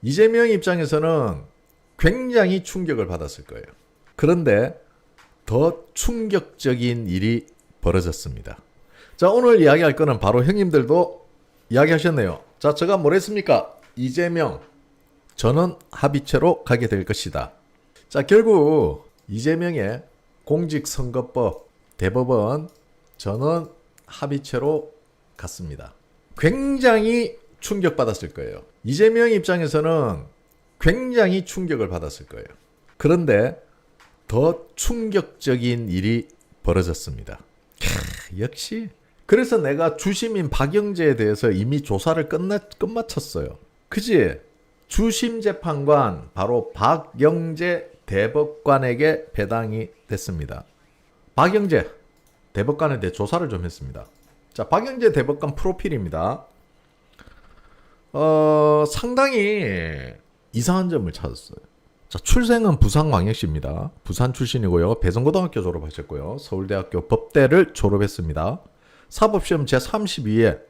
이재명 입장에서는 굉장히 충격을 받았을 거예요. 그런데 더 충격적인 일이 벌어졌습니다. 자, 오늘 이야기할 거는 바로 형님들도 이야기하셨네요. 자, 제가 뭘 했습니까? 이재명 전원 합의체로 가게 될 것이다. 자, 결국 이재명의 공직선거법 대법원 전원 합의체로 갔습니다. 굉장히 충격받았을 거예요. 이재명 입장에서는 굉장히 충격을 받았을 거예요. 그런데 더 충격적인 일이 벌어졌습니다. 역시. 그래서 내가 주심인 박영재에 대해서 이미 조사를 끝마쳤어요. 그지? 주심 재판관 바로 박영재 대법관에게 배당이 됐습니다. 박영재 대법관에 대해 조사를 좀 했습니다. 자, 박영재 대법관 프로필입니다. 상당히 이상한 점을 찾았어요. 자, 출생은 부산광역시입니다. 부산 출신이고요. 배성고등학교 졸업하셨고요. 서울대학교 법대를 졸업했습니다. 사법시험 제32회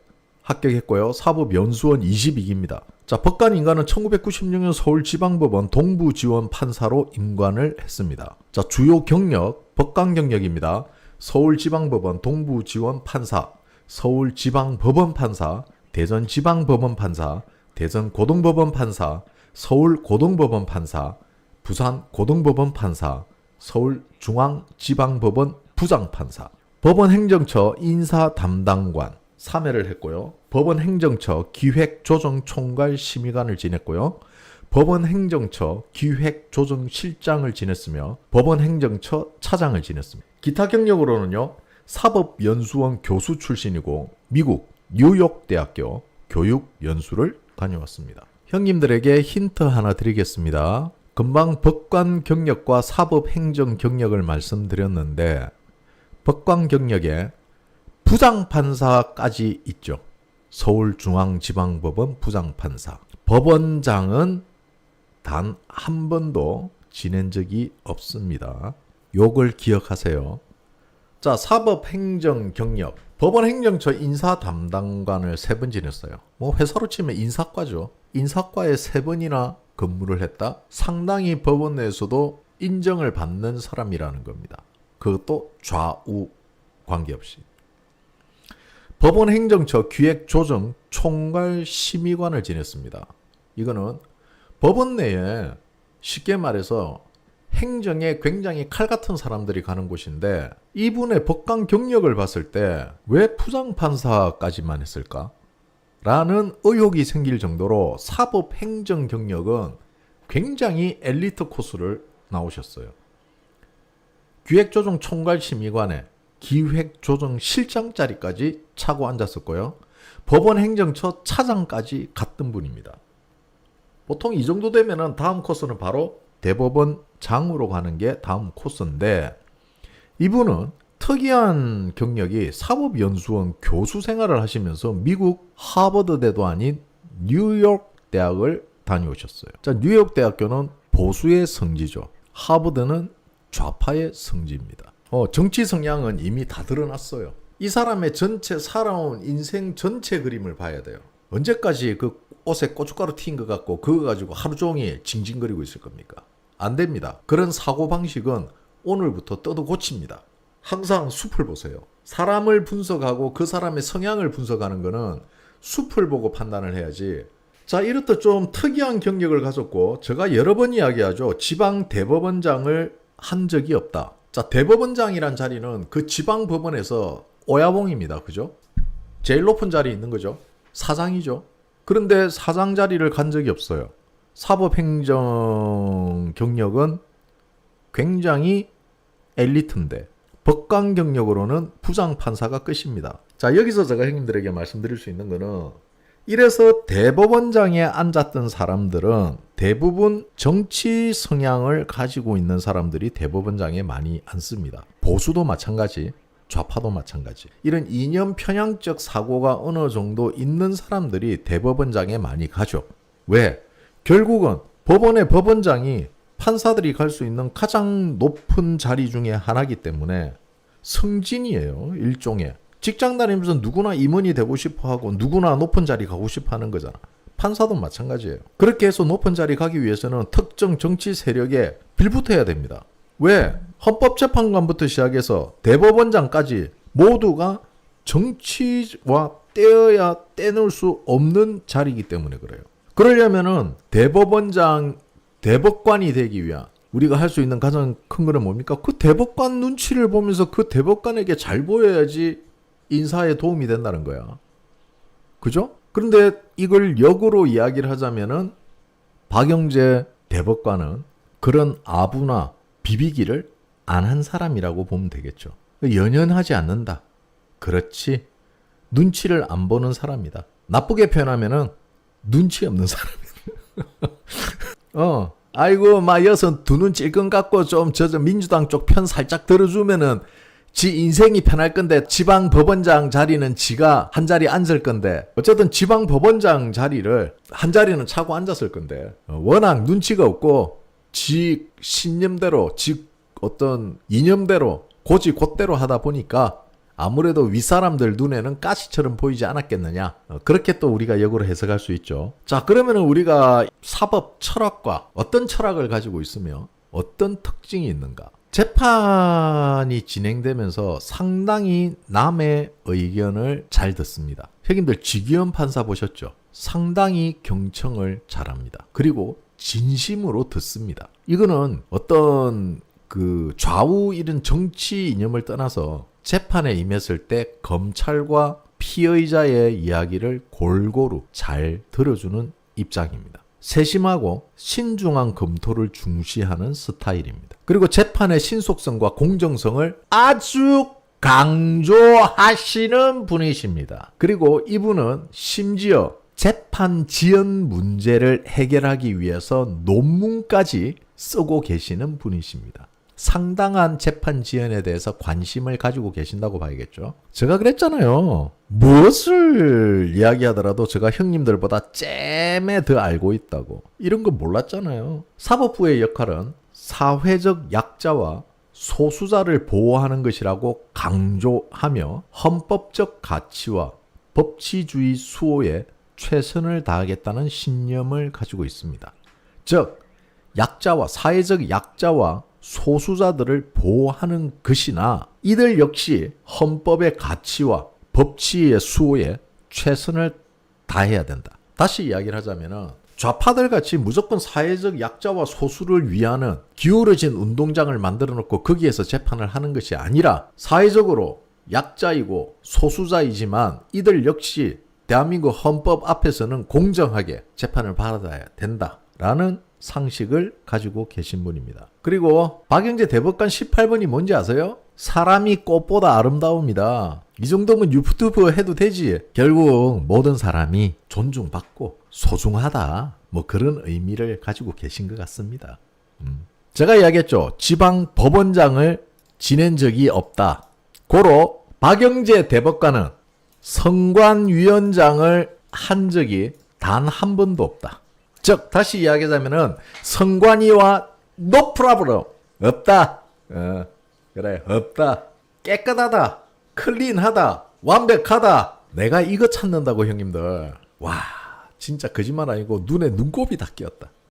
합격했고요. 사법연수원 22기입니다. 자, 법관 임관은 1996년 서울지방법원 동부지원 판사로 임관을 했습니다. 자, 주요 경력, 법관 경력입니다. 서울지방법원 동부지원 판사, 서울지방법원 판사, 대전지방법원 판사, 대전고등법원 판사, 서울고등법원 판사, 부산고등법원 판사, 서울중앙지방법원 부장판사, 법원행정처 인사담당관 3회를 했고요. 법원행정처 기획조정총괄 심의관을 지냈고요. 법원행정처 기획조정실장을 지냈으며 법원행정처 차장을 지냈습니다. 기타 경력으로는요. 사법연수원 교수 출신이고 미국 뉴욕대학교 교육연수를 다녀왔습니다. 형님들에게 힌트 하나 드리겠습니다. 금방 법관 경력과 사법행정 경력을 말씀드렸는데 법관 경력에 부장판사까지 있죠. 서울중앙지방법원 부장판사. 법원장은 단 한 번도 지낸 적이 없습니다. 요걸 기억하세요. 자, 사법행정 경력. 법원행정처 인사담당관을 3번 지냈어요. 뭐 회사로 치면 인사과죠. 인사과에 3번이나 근무를 했다? 상당히 법원 내에서도 인정을 받는 사람이라는 겁니다. 그것도 좌우 관계없이. 법원행정처 기획조정 총괄 심의관을 지냈습니다. 이거는 법원 내에 쉽게 말해서 행정에 굉장히 칼 같은 사람들이 가는 곳인데 이분의 법관 경력을 봤을 때 왜 부장판사까지만 했을까? 라는 의혹이 생길 정도로 사법행정 경력은 굉장히 엘리트 코스를 나오셨어요. 기획조정 총괄심의관에 기획조정실장 자리까지 차고 앉았었고요. 법원행정처 차장까지 갔던 분입니다. 보통 이 정도 되면은 다음 코스는 바로 대법원장으로 가는 게 다음 코스인데 이분은 특이한 경력이 사법연수원 교수 생활을 하시면서 미국 하버드대도 아닌 뉴욕 대학을 다녀오셨어요. 자, 뉴욕 대학교는 보수의 성지죠. 하버드는 좌파의 성지입니다. 정치 성향은 이미 다 드러났어요. 이 사람의 전체 살아온 인생 전체 그림을 봐야 돼요. 언제까지 그 옷에 고춧가루 튀긴 것 같고 그거 가지고 하루 종일 징징거리고 있을 겁니까? 안 됩니다. 그런 사고방식은 오늘부터 떠도 고칩니다. 항상 숲을 보세요. 사람을 분석하고 그 사람의 성향을 분석하는 거는 숲을 보고 판단을 해야지. 자, 이렇듯 좀 특이한 경력을 가졌고 제가 여러 번 이야기하죠. 지방 대법원장을 한 적이 없다. 자, 대법원장이란 자리는 그 지방 법원에서 오야봉입니다. 그죠? 제일 높은 자리에 있는 거죠. 사장이죠. 그런데 사장 자리를 간 적이 없어요. 사법행정 경력은 굉장히 엘리트인데 법관 경력으로는 부장판사가 끝입니다. 자, 여기서 제가 형님들에게 말씀드릴 수 있는 거는 이래서 대법원장에 앉았던 사람들은 대부분 정치 성향을 가지고 있는 사람들이 대법원장에 많이 앉습니다. 보수도 마찬가지, 좌파도 마찬가지. 이런 이념 편향적 사고가 어느 정도 있는 사람들이 대법원장에 많이 가죠. 왜? 결국은 법원의 법원장이 판사들이 갈 수 있는 가장 높은 자리 중에 하나이기 때문에 승진이에요. 일종의. 직장 다니면서 누구나 임원이 되고 싶어 하고 누구나 높은 자리 가고 싶어 하는 거잖아. 판사도 마찬가지예요. 그렇게 해서 높은 자리 가기 위해서는 특정 정치 세력에 빌붙어야 됩니다. 왜? 헌법재판관부터 시작해서 대법원장까지 모두가 정치와 떼어야 떼놓을 수 없는 자리이기 때문에 그래요. 그러려면은 대법관이 되기 위한 우리가 할 수 있는 가장 큰 거는 뭡니까? 그 대법관 눈치를 보면서 그 대법관에게 잘 보여야지 인사에 도움이 된다는 거야. 그죠? 그런데 이걸 역으로 이야기를 하자면은 박영재 대법관은 그런 아부나 비비기를 안 한 사람이라고 보면 되겠죠. 연연하지 않는다. 그렇지. 눈치를 안 보는 사람이다. 나쁘게 표현하면은 눈치 없는 사람이다. 아이고, 여선 두 눈 찔끔 갖고 좀 민주당 쪽 편 살짝 들어주면은 지 인생이 편할 건데 지방 법원장 자리는 지가 한 자리 앉을 건데 어쨌든 지방 법원장 자리를 한 자리는 차고 앉았을 건데 워낙 눈치가 없고 지 신념대로 지 어떤 이념대로 고지 곧대로 하다 보니까 아무래도 윗사람들 눈에는 가시처럼 보이지 않았겠느냐. 그렇게 또 우리가 역으로 해석할 수 있죠. 자, 그러면은 우리가 사법 철학과 어떤 철학을 가지고 있으며 어떤 특징이 있는가? 재판이 진행되면서 상당히 남의 의견을 잘 듣습니다. 형님들 지기현 판사 보셨죠? 상당히 경청을 잘합니다. 그리고 진심으로 듣습니다. 이거는 어떤 그 좌우 이런 정치 이념을 떠나서 재판에 임했을 때 검찰과 피의자의 이야기를 골고루 잘 들어주는 입장입니다. 세심하고 신중한 검토를 중시하는 스타일입니다. 그리고 재판의 신속성과 공정성을 아주 강조하시는 분이십니다. 그리고 이분은 심지어 재판 지연 문제를 해결하기 위해서 논문까지 쓰고 계시는 분이십니다. 상당한 재판 지연에 대해서 관심을 가지고 계신다고 봐야겠죠. 제가 그랬잖아요. 무엇을 이야기하더라도 제가 형님들보다 잼에 더 알고 있다고. 이런 거 몰랐잖아요. 사법부의 역할은 사회적 약자와 소수자를 보호하는 것이라고 강조하며 헌법적 가치와 법치주의 수호에 최선을 다하겠다는 신념을 가지고 있습니다. 즉, 약자와 사회적 약자와 소수자들을 보호하는 것이나 이들 역시 헌법의 가치와 법치의 수호에 최선을 다해야 된다. 다시 이야기를 하자면은 좌파들 같이 무조건 사회적 약자와 소수를 위하는 기울어진 운동장을 만들어 놓고 거기에서 재판을 하는 것이 아니라 사회적으로 약자이고 소수자이지만 이들 역시 대한민국 헌법 앞에서는 공정하게 재판을 받아야 된다라는 상식을 가지고 계신 분입니다. 그리고 박영재 대법관 18번이 뭔지 아세요? 사람이 꽃보다 아름다웁니다. 이 정도면 유튜브 해도 되지. 결국 모든 사람이 존중받고 소중하다. 뭐 그런 의미를 가지고 계신 것 같습니다. 제가 이야기했죠. 지방 법원장을 지낸 적이 없다. 고로 박영재 대법관은 선관위원장을 한 적이 단 한 번도 없다. 즉 다시 이야기하자면은 선관위와 no problem 없다. 그래 없다. 깨끗하다. 클린하다. 완벽하다. 내가 이거 찾는다고 형님들. 와 진짜 거짓말 아니고 눈에 눈곱이 다 끼었다.